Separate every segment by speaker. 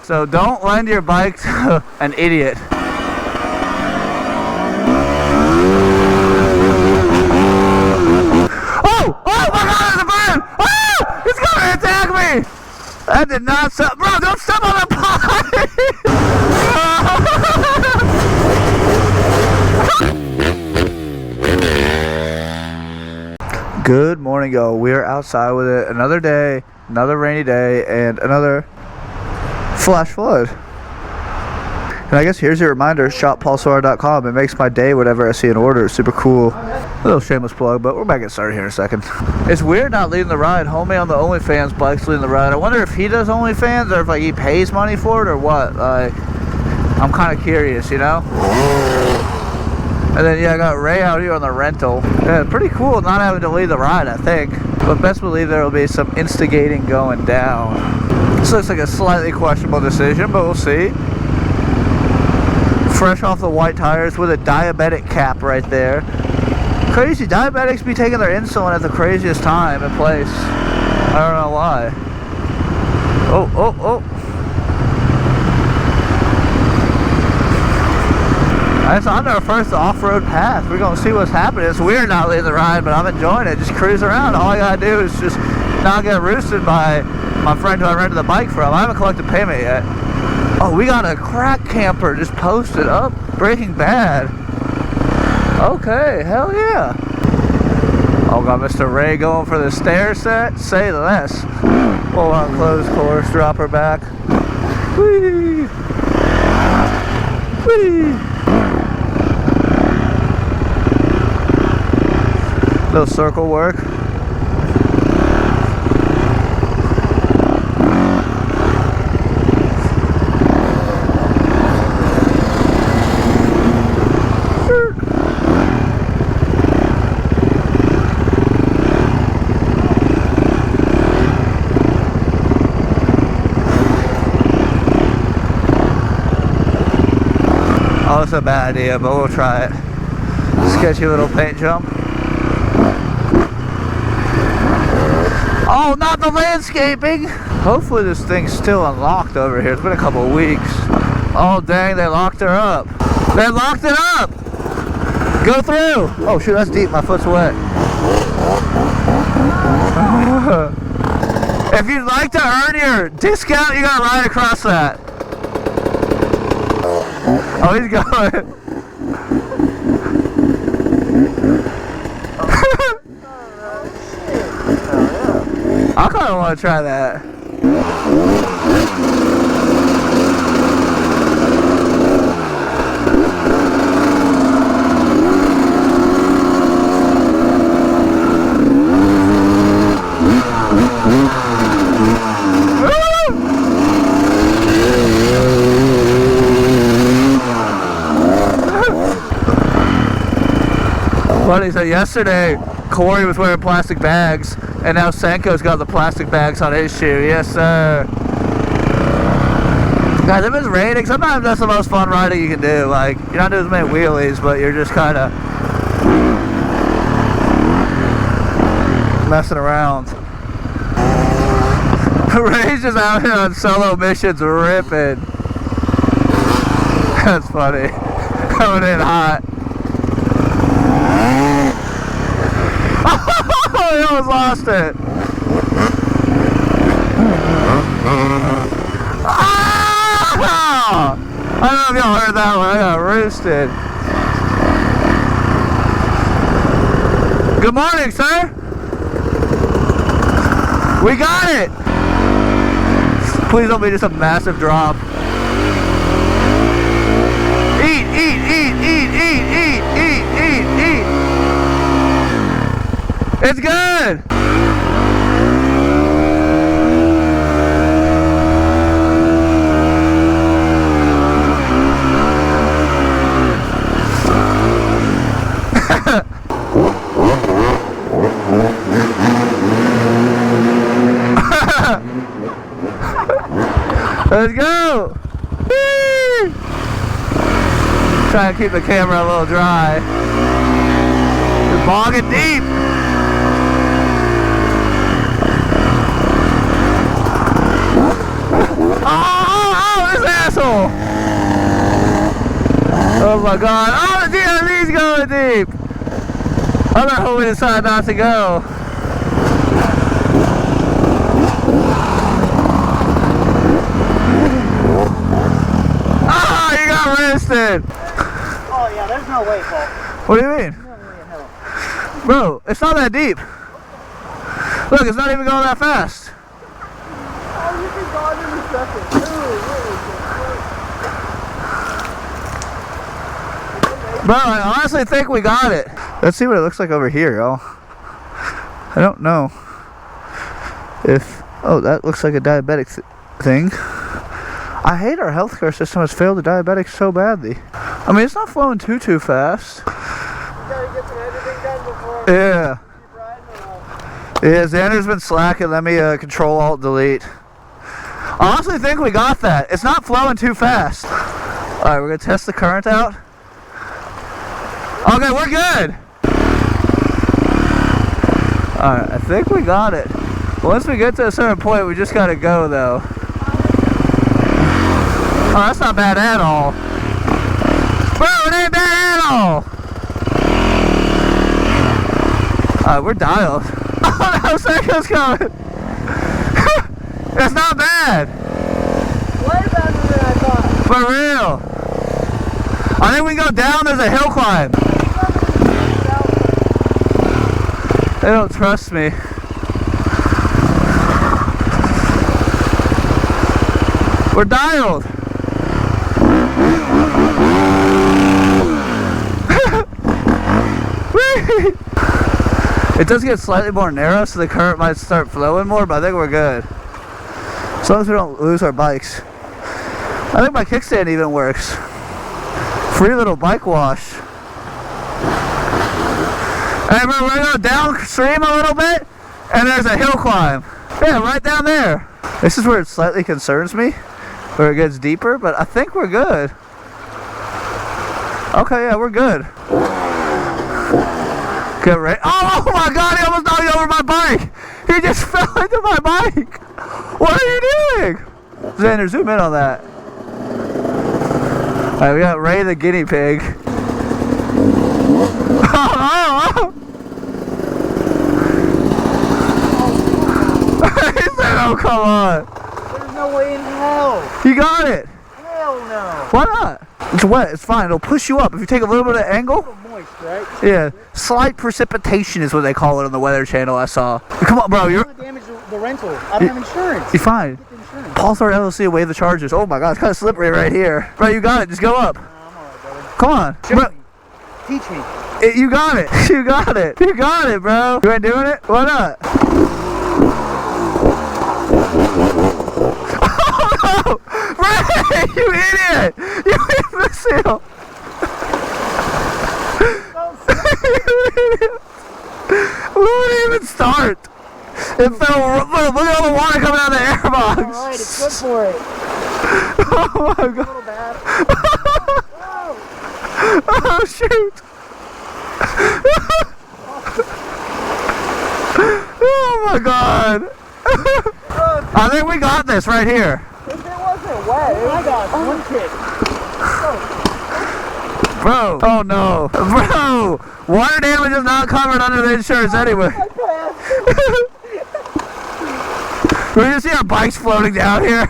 Speaker 1: So don't lend your bike to an idiot. Oh! Oh my God, there's a bird! Oh! It's gonna attack me! That did not stop. Bro, don't step on the pie! Good morning, y'all. We're outside with it. Another day, another rainy day, and another flash flood. And I guess here's your reminder, shoppaulsohard.com. It makes my day whenever I see an order. It's super cool. A little shameless plug, but we're back getting started here in a second. It's weird not leading the ride. Homie on the OnlyFans bike's leading the ride. I wonder if he does OnlyFans or if like he pays money for it or what. Like, I'm kind of curious, you know? And then yeah, I got Ray out here on the rental. Yeah, pretty cool not having to lead the ride, I think. But best believe there will be some instigating going down. This looks like a slightly questionable decision, but we'll see. Fresh off the white tires with a diabetic cap right there. Crazy, diabetics be taking their insulin at the craziest time and place. I don't know why. Oh, oh, oh. It's on our first off-road path. We're gonna see what's happening. It's weird not leading the ride, but I'm enjoying it. Just cruise around. All I gotta do is just not get roosted by my friend who I rented the bike from. I haven't collected payment yet. Oh, we got a crack camper just posted up. Breaking Bad. Okay, hell yeah. Oh, got Mr. Ray going for the stair set. Say less. Pull on closed course, drop her back. Whee! Whee! Little circle work. Oh, it's a bad idea, but we'll try it. Sketchy little paint jump. Oh, not the landscaping! Hopefully this thing's still unlocked over here. It's been a couple of weeks. Oh, dang, they locked her up. They locked it up! Go through! Oh, shoot, that's deep. My foot's wet. If you'd like to earn your discount, you gotta ride across that. Oh, he's going. I kind of want to try that. Funny, so yesterday Corey was wearing plastic bags and now Senko's got the plastic bags on his shoe. Yes sir. Guys, if it's raining, sometimes that's the most fun riding you can do. Like, you're not doing as many wheelies, but you're just kind of messing around. Ray's just out here on solo missions ripping. That's funny. Coming in hot. Oh, he almost lost it. Ah! I don't know if y'all heard that one. I got roosted. Good morning, sir. We got it. Please don't be just a massive drop. Eat, eat, eat, eat, eat, eat, eat, eat, eat. It's good. Let's go! Whee! Try to keep the camera a little dry. It's bogging deep. Oh, hole. Oh my god. Oh, the DRV's going deep. I'm not hoping to decide not to go. Ah, you got wristed.
Speaker 2: Oh yeah, there's no way, Paul.
Speaker 1: What do you mean?
Speaker 2: No way in hell.
Speaker 1: Bro, it's not that deep. Look, it's not even going that fast.
Speaker 2: Oh, you can go in a second.
Speaker 1: Bro, I honestly think we got it. Let's see what it looks like over here, y'all. I don't know if... Oh, that looks like a diabetic thing. I hate our healthcare system has failed the diabetics so badly. I mean, it's not flowing too fast.
Speaker 2: You gotta get some editing done before.
Speaker 1: Yeah.
Speaker 2: Keep riding around.
Speaker 1: Yeah, Xander's been slacking. Let me control alt delete. I honestly think we got that. It's not flowing too fast. Alright, we're gonna test the current out. Okay, we're good. Alright, I think we got it. Once we get to a certain point, we just gotta go though. Oh, that's not bad at all. Bro, it ain't bad at all. Alright, we're dialed. Oh no, Psycho's coming. That's not bad.
Speaker 2: Way better than I thought.
Speaker 1: For real. I think we can go down, there's a hill climb. They don't trust me. We're dialed. It does get slightly more narrow, so the current might start flowing more, but I think we're good. As long as we don't lose our bikes. I think my kickstand even works. Free little bike wash. Hey, bro, we're gonna go downstream a little bit, and there's a hill climb. Yeah, right down there. This is where it slightly concerns me, where it gets deeper, but I think we're good. Okay, yeah, we're good. Get ready. Oh my god, he almost knocked over my bike! He just fell into my bike! What are you doing? Xander, zoom in on that. Alright, we got Ray the guinea pig. He said, oh, come on.
Speaker 2: There's no way in hell.
Speaker 1: You got it.
Speaker 2: Hell no.
Speaker 1: Why not? It's wet, it's fine. It'll push you up. If you take a little bit of angle.
Speaker 2: It's a little moist, right?
Speaker 1: Yeah. Slight precipitation is what they call it on the Weather Channel I saw. Come on, bro.
Speaker 2: You're gonna damage the rental. I don't have insurance.
Speaker 1: You're fine. Paulsohard LLC, waive the charges. Oh my god, it's kind of slippery right here. Bro, you got it. Just go up.
Speaker 2: I'm alright, brother.
Speaker 1: Come on. Bro.
Speaker 2: Teach me.
Speaker 1: You got it. You got it. You got it, bro. You ain't doing it? Why not? Oh no! Ray, you idiot! You imbecile! We wouldn't even start. It fell. Look at all the water coming out of the airbox.
Speaker 2: Alright, it's good for it.
Speaker 1: Oh my god.
Speaker 2: A little bad.
Speaker 1: Oh shoot. Oh my god. I think we got this right here.
Speaker 2: If it wasn't wet, I got one kick.
Speaker 1: Bro, oh no. Bro, water damage is not covered under the insurance anyway. We just see our bikes floating down here.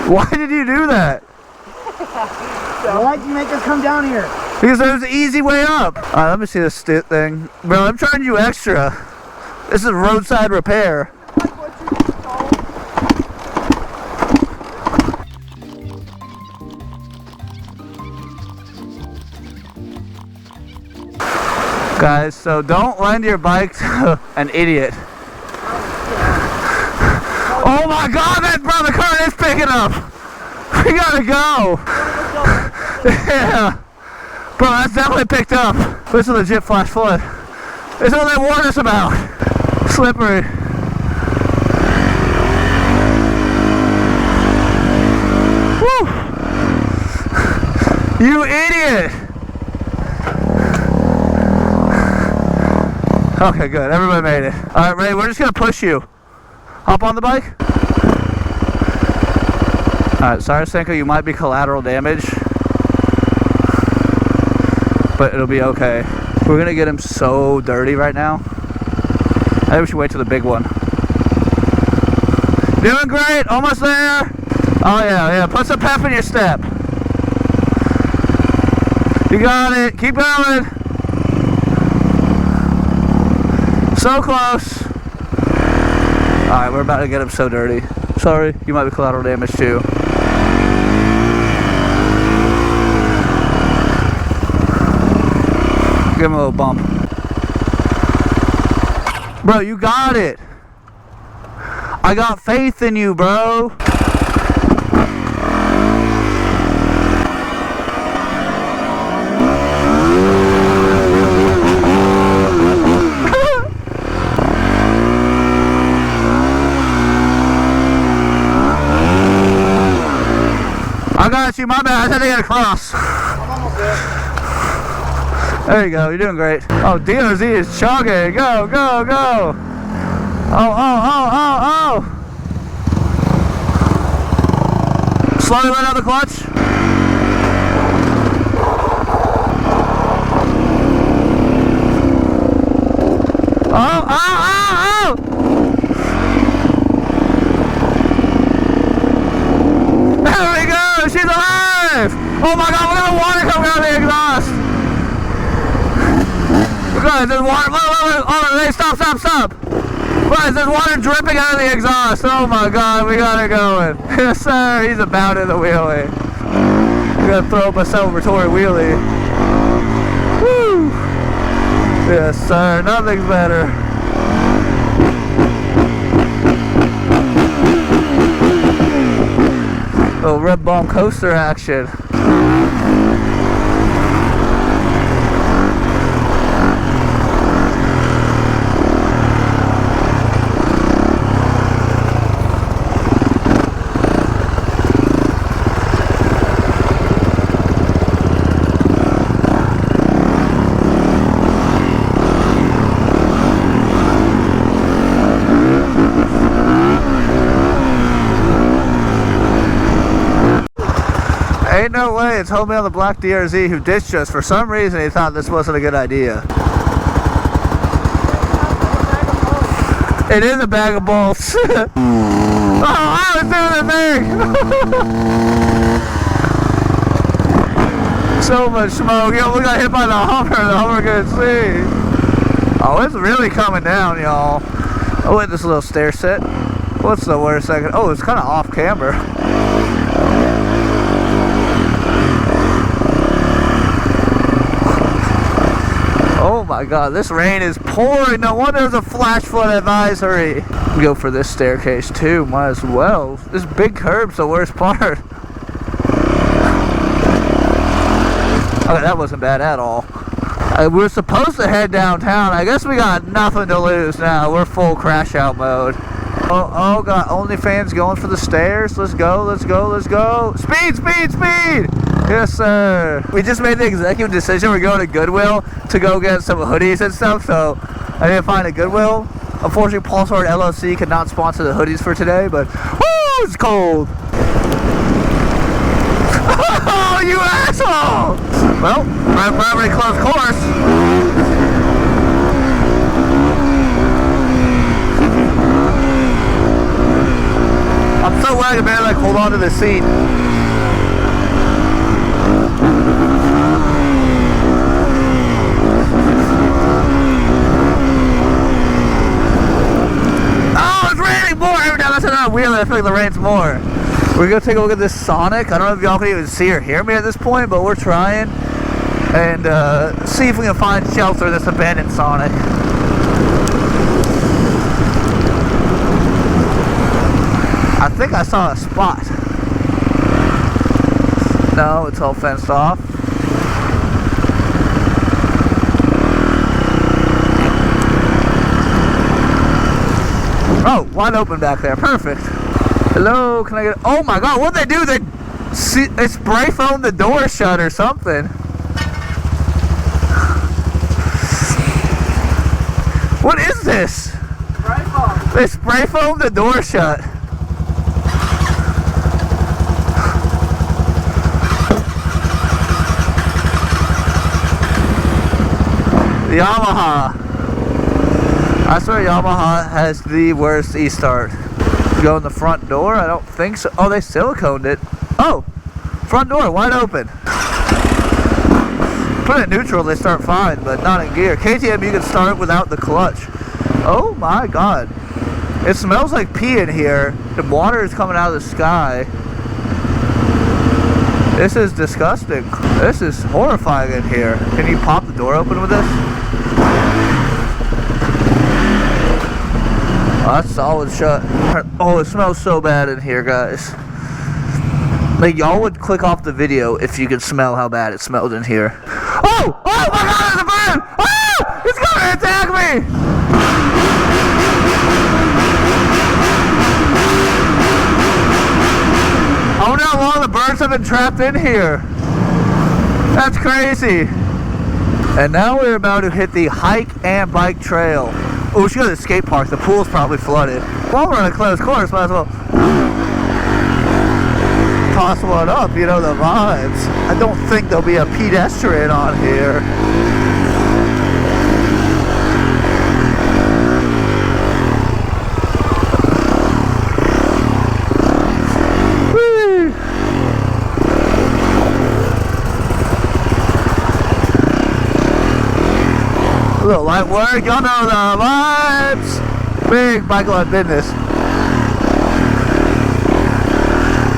Speaker 1: Why did you do that?
Speaker 2: Why'd you make us come down here?
Speaker 1: Because there's an easy way up. Alright, let me see this thing. Bro, I'm charging you extra. This is roadside repair. Guys, so don't lend your bike to an idiot. Oh my god, that brother current is picking up. We gotta go. Yeah. Bro, that's definitely picked up. This is a legit flash flood. This is what they warned us about. Slippery. Woo. You idiot. Okay, good. Everybody made it. Alright, Ray, we're just gonna push you. Hop on the bike. Alright, sorry Senko, you might be collateral damage, but it'll be okay. We're gonna get him so dirty right now. I think we should wait till the big one. Doing great, almost there. Oh yeah, put some pep in your step. You got it, keep going. So close. Alright, we're about to get him so dirty. Sorry, you might be collateral damage too. Give him a little bump. Bro, you got it. I got faith in you, bro. I got you, my bad. I had to get across.
Speaker 2: I'm almost there.
Speaker 1: There you go, you're doing great. Oh, DOZ is chugging. Go, go, go. Oh. Slowly let out the clutch. Oh. There we go, she's alive. Oh my God, look at the water coming out of the exhaust. Guys, there's water. Look, stop. Guys, there's water dripping out of the exhaust. Oh my God, we got it going. Yes, sir. He's about in the wheelie. We gotta throw up a celebratory wheelie. Woo! Yes, sir. Nothing's better. Little red bomb coaster action. Ain't no way, it's homie on the black DRZ who ditched us. For some reason he thought this wasn't a good idea. It is a bag of bolts. Oh, I was doing the thing. So much smoke. Yo, we got hit by the Hummer couldn't see. Oh, it's really coming down, y'all. Oh, wait, this little stair set. What's the worst second? Oh, it's kind of off camber. Oh my God, this rain is pouring. No wonder there's a flash flood advisory. Go for this staircase too, might as well. This big curb's the worst part. Okay, that wasn't bad at all. We're supposed to head downtown. I guess we got nothing to lose now. We're full crash out mode. Oh God, OnlyFans going for the stairs. Let's go. Speed. Yes, sir. We just made the executive decision. We're going to Goodwill to go get some hoodies and stuff. So I didn't find a Goodwill. Unfortunately, Paulsohard LLC could not sponsor the hoodies for today, but woo, it's cold. Oh, you asshole! Well, probably close course. I'm so glad I can barely hold on to the seat. Oh, it's raining more! Every time I turn on a wheel, I feel like the rain's more. We're gonna take a look at this Sonic. I don't know if y'all can even see or hear me at this point, but we're trying. And see if we can find shelter in this abandoned Sonic. I think I saw a spot. No, it's all fenced off. Oh, wide open back there. Perfect. Hello, can I get... Oh my God, what'd they do? They spray foamed the door shut or something. What is this?
Speaker 2: Spray foam.
Speaker 1: They spray foamed the door shut. Yamaha. I swear Yamaha has the worst e-start. Go in the front door? I don't think so. Oh, they siliconed it. Oh, front door wide open. Put it in neutral, they start fine, but not in gear. KTM, you can start without the clutch. Oh my god. It smells like pee in here. The water is coming out of the sky. This is disgusting. This is horrifying in here. Can you pop the door open with this? Oh, that's solid shut. Oh, it smells so bad in here, guys. Like, y'all would click off the video if you could smell how bad it smelled in here. Oh! Oh my god, there's a bird! Oh! It's coming to attack me! I wonder how long the birds have been trapped in here. That's crazy. And now we're about to hit the hike and bike trail. Oh, we should go to the skate park. The pool's probably flooded. While we're on a closed course, might as well toss one up, you know, the vibes. I don't think there'll be a pedestrian on here. Whee! A little light work, y'all know the vibes. Big bike life business.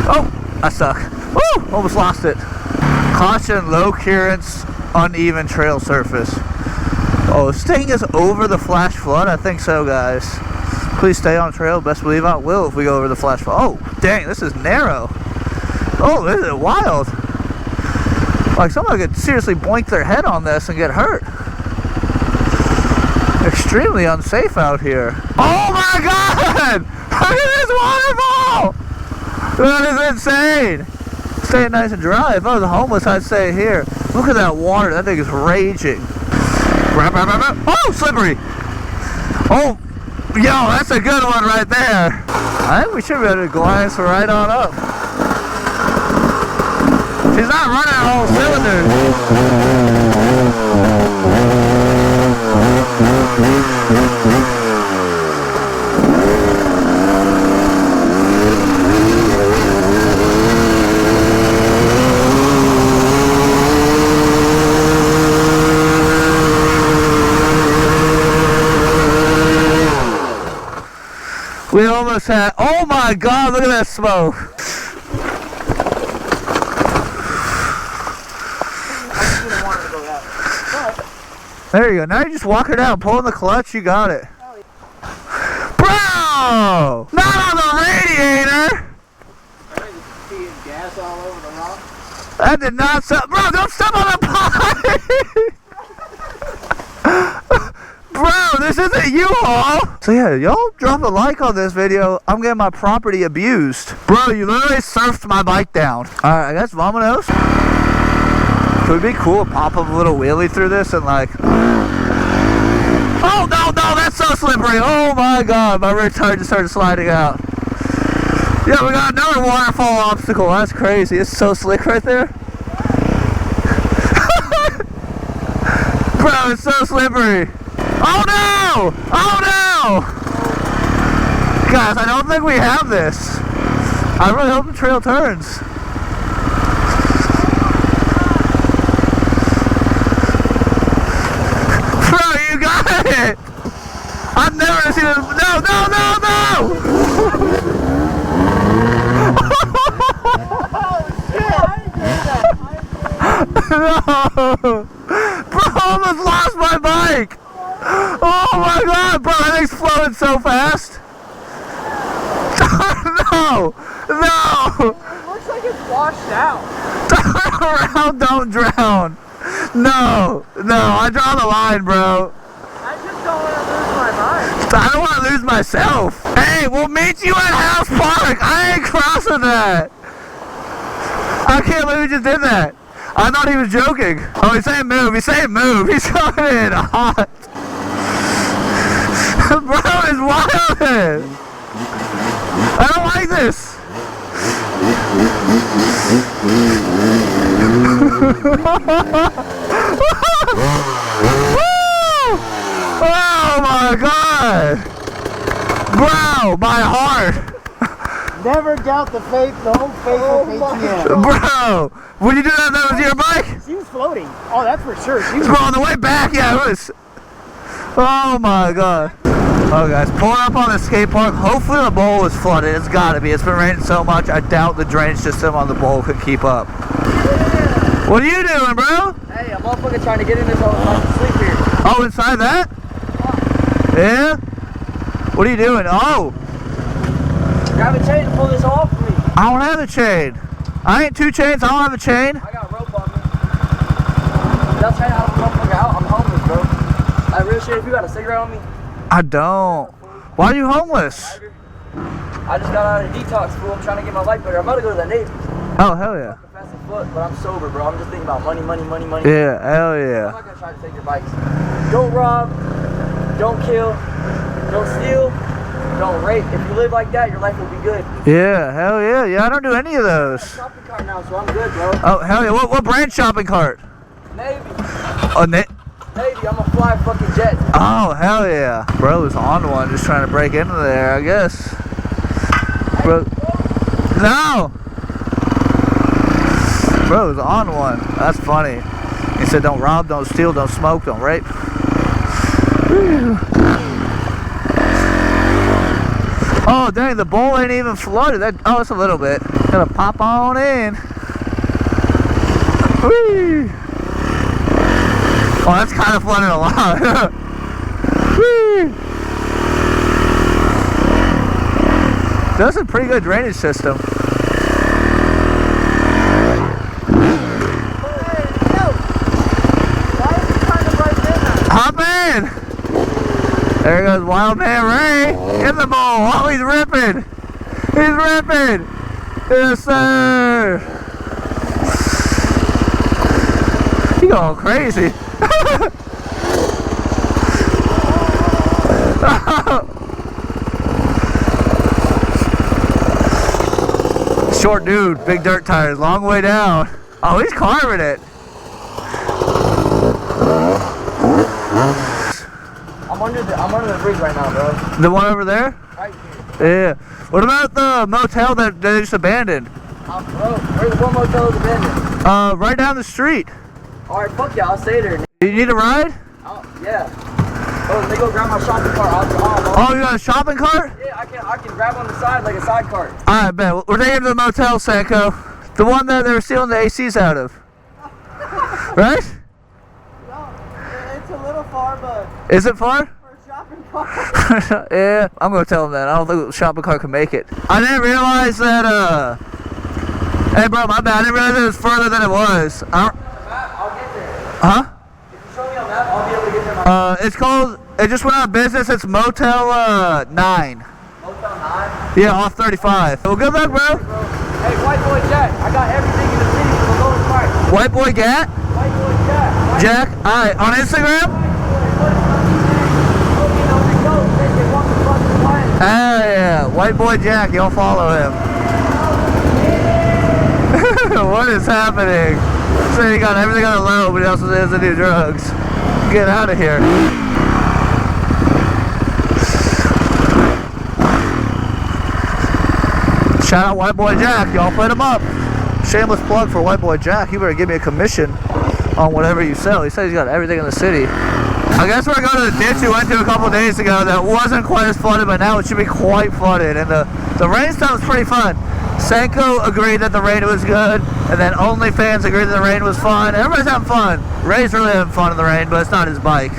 Speaker 1: Oh! I suck. Woo! Almost lost it. Caution, low clearance, uneven trail surface. Oh, this thing is over the flash flood? I think so, guys. Please stay on trail. Best believe I will if we go over the flash flood. Oh, dang, this is narrow. Oh, this is wild. Like, someone could seriously boink their head on this and get hurt. Extremely unsafe out here. Oh my god! Look at this waterfall! That is insane! Staying nice and dry. If I was homeless, I'd stay here. Look at that water. That thing is raging. Oh, slippery! Oh, yo, that's a good one right there. I think we should be able to glance right on up. She's not running all cylinders. We almost had, oh my god, look at that smoke. There you go, now you're just walking out, pulling the clutch, you got it. Bro! Not on the radiator! Gas all over the rock. That did not stop, bro, don't step on the pipe! Bro, this isn't U-Haul! So yeah, y'all drop a like on this video. I'm getting my property abused. Bro, you literally surfed my bike down. Alright, I guess vamonos. Could it be cool to pop up a little wheelie through this and like... Oh no, that's so slippery! Oh my god, my rear tire just started sliding out. Yeah, we got another waterfall obstacle. That's crazy. It's so slick right there. Bro, it's so slippery. Oh no! Oh no! Guys, I don't think we have this. I really hope the trail turns. Bro, you got it! I've never seen it. No, no, no, no! No! Bro, I almost lost my bike! Oh my god, bro, that thing's flowing so fast! No! No!
Speaker 2: It looks like it's washed out.
Speaker 1: Turn around, don't drown! No! No, I draw the line, bro.
Speaker 2: I just don't want to lose my mind.
Speaker 1: I don't want to lose myself. Hey, we'll meet you at House Park! I ain't crossing that! I can't believe he just did that. I thought he was joking. Oh, he's saying move. He's saying move. He's coming in hot. Bro, it's wild. I don't like this. Woo! Oh my God! Bro, my heart!
Speaker 2: Never doubt the faith, the whole faith of ATM.
Speaker 1: Bro, when you do that was your bike?
Speaker 2: She was floating. Oh, that's for sure. She was.
Speaker 1: Bro, on the way back, yeah, it was. Oh my God. Oh guys, pulling up on the skate park. Hopefully the bowl is flooded. It's gotta be. It's been raining so much. I doubt the drainage system on the bowl could keep up.
Speaker 2: Yeah.
Speaker 1: What are you doing, bro?
Speaker 2: Hey, I'm motherfucking trying to get in this hole so I can sleep here.
Speaker 1: Oh, inside that? Yeah? What are you doing? Oh!
Speaker 2: Grab a chain to pull this off for me.
Speaker 1: I don't have a chain. I ain't 2 chains. I don't have a chain.
Speaker 2: I got a rope on me. They'll tell you how to motherfucker out. I'm homeless, bro. Like, real shit, if you got a cigarette on me.
Speaker 1: I don't. Why are you homeless?
Speaker 2: I just got out of detox, fool. I'm trying to get my life better. I'm about to go to the Navy.
Speaker 1: Oh, hell yeah.
Speaker 2: Fast as fuck, but I'm sober, bro. I'm just thinking about money.
Speaker 1: Yeah, hell
Speaker 2: I'm
Speaker 1: yeah.
Speaker 2: not gonna try to take your bikes. Don't rob. Don't kill. Don't steal. Don't rape. If you live like that, your life will be good.
Speaker 1: Yeah, hell yeah. Yeah, I don't do any of
Speaker 2: I'm
Speaker 1: those.
Speaker 2: a shopping cart now, so I'm good, bro.
Speaker 1: Oh, hell yeah. What brand shopping cart?
Speaker 2: Navy.
Speaker 1: Oh,
Speaker 2: Navy, I'm a fly fucking jet.
Speaker 1: oh, hell yeah. Bro is on one, just trying to break into there, I guess. Bro. No! Bro is on one. That's funny. He said don't rob, don't steal, don't smoke, don't rape. Oh, dang, the bowl ain't even flooded. Oh, it's a little bit. Gotta pop on in. Whee! Oh, that's kind of flooded a lot. Whee! That's a pretty good drainage system. Hop in! There goes Wild Man Ray in the bowl. Oh, he's ripping! He's ripping! Yes, sir! He going crazy. Short dude, big dirt tires, long way down. Oh, he's carving it.
Speaker 2: I'm under the bridge right now, bro.
Speaker 1: The one over there?
Speaker 2: Right here.
Speaker 1: Yeah. What about the motel that they just abandoned?
Speaker 2: Bro, where's the one motel is abandoned?
Speaker 1: Right down the street.
Speaker 2: Alright, fuck yeah, I'll stay there.
Speaker 1: You need a ride?
Speaker 2: Yeah. Oh, let me go grab my shopping cart.
Speaker 1: Oh, you got a shopping cart?
Speaker 2: Yeah, I can grab on the side like a side cart.
Speaker 1: Alright, bet. We're taking to the motel, Sanko. The one that they were stealing the ACs out of. Right?
Speaker 2: No, it's a little far, but
Speaker 1: Is it far?
Speaker 2: for a shopping cart.
Speaker 1: Yeah, I'm gonna tell them that. I don't think the shopping cart can make it. I didn't realize that, Hey, bro, my bad. I didn't realize it was further than it was.
Speaker 2: I'll get there.
Speaker 1: Huh?
Speaker 2: If you show me a map, I'll be able to get there.
Speaker 1: It's called, it just went out of business. It's Motel, 9.
Speaker 2: Motel 9?
Speaker 1: Yeah, off 35. Well, good luck, bro.
Speaker 2: Hey, White Boy Jack, I got everything in the city for the lowest price.
Speaker 1: White Boy Gat?
Speaker 2: White Boy Jack.
Speaker 1: Jack? Alright, on Instagram? Hell yeah, White Boy Jack, y'all follow him. What is happening? So he got everything on the low, but he also has to do drugs. Get out of here. Shout out White Boy Jack, y'all put him up. Shameless plug for White Boy Jack. You better give me a commission on whatever you sell. He says he's got everything in the city. I guess we're going to the ditch we went to a couple days ago that wasn't quite as flooded, but now it should be quite flooded. And the rain stuff was pretty fun. Sanko agreed that the rain was good, and then OnlyFans agreed that the rain was fun. Everybody's having fun. Ray's really having fun in the rain, but it's not his bike.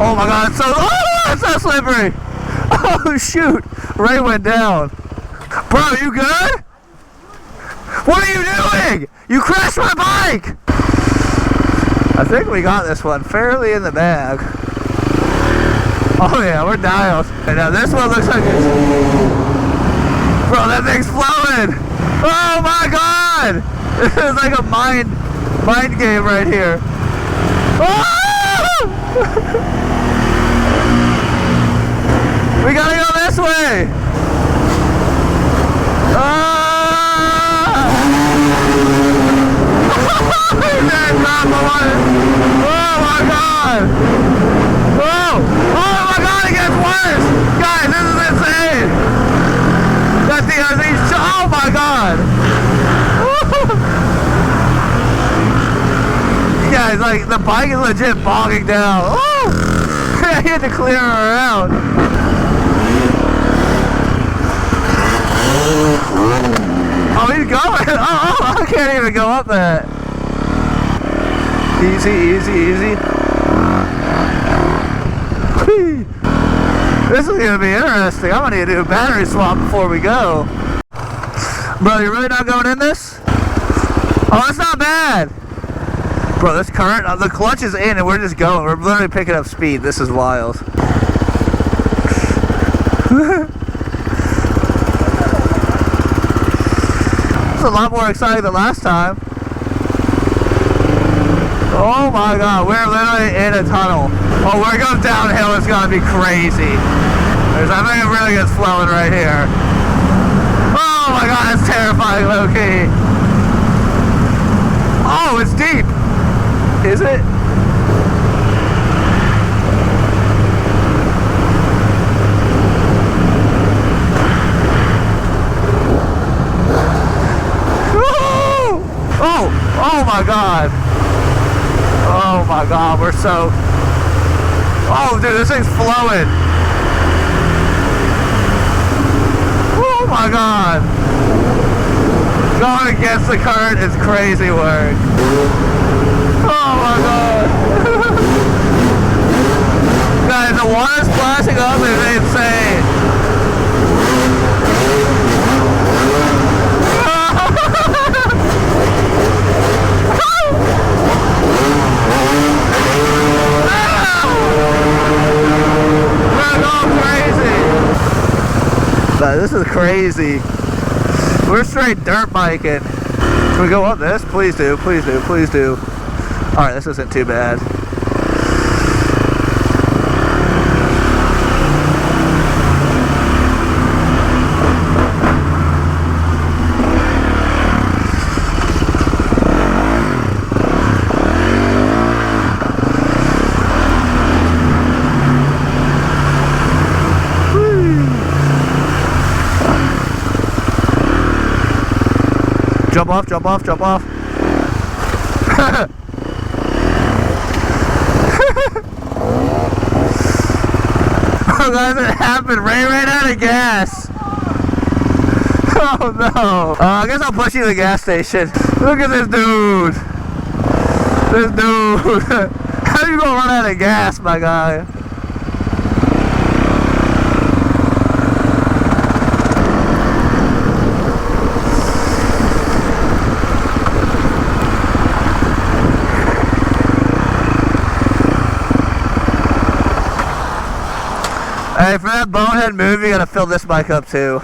Speaker 1: Oh my god, it's so slippery! Oh shoot! Ray went down. Bro, you good? What are you doing? You crashed my bike! I think we got this one fairly in the bag. Oh yeah, we're dialed. And now this one looks like it's... Bro, that thing's flowing! Oh my god! This is like a mind game right here. Oh! We gotta go this way! Oh! like, the bike is legit bogging down. Oh! I had to clear her around. Oh, he's going. Oh, I can't even go up that. Easy, easy, easy. Whee. This is going to be interesting. I'm going to need to do a battery swap before we go. Bro, you really not going in this? Oh, it's not bad. Bro, this current, the clutch is in and we're just going. We're literally picking up speed. This is wild. It's a lot more exciting than last time. Oh my god, we're literally in a tunnel. Oh, we're going downhill. It's going to be crazy. I think it really gets flowing right here. Oh my god, it's terrifying, low-key. Oh, it's deep. Is it? Oh my god. Oh my god, we're so... Oh dude, this thing's flowing. Oh my god. Going against the current is crazy work. Oh my god. Guys, the water splashing up is insane. This is crazy. We're straight dirt biking. Can we go up this? Please do, please do, please do. Alright, this isn't too bad. Jump off, jump off, jump off. Oh guys, it happened. Ray ran out of gas. Oh no. I guess I'll push you to the gas station. Look at this dude. This dude. How you gonna run out of gas, my guy? Hey, for that bonehead move, you gotta fill this bike up too.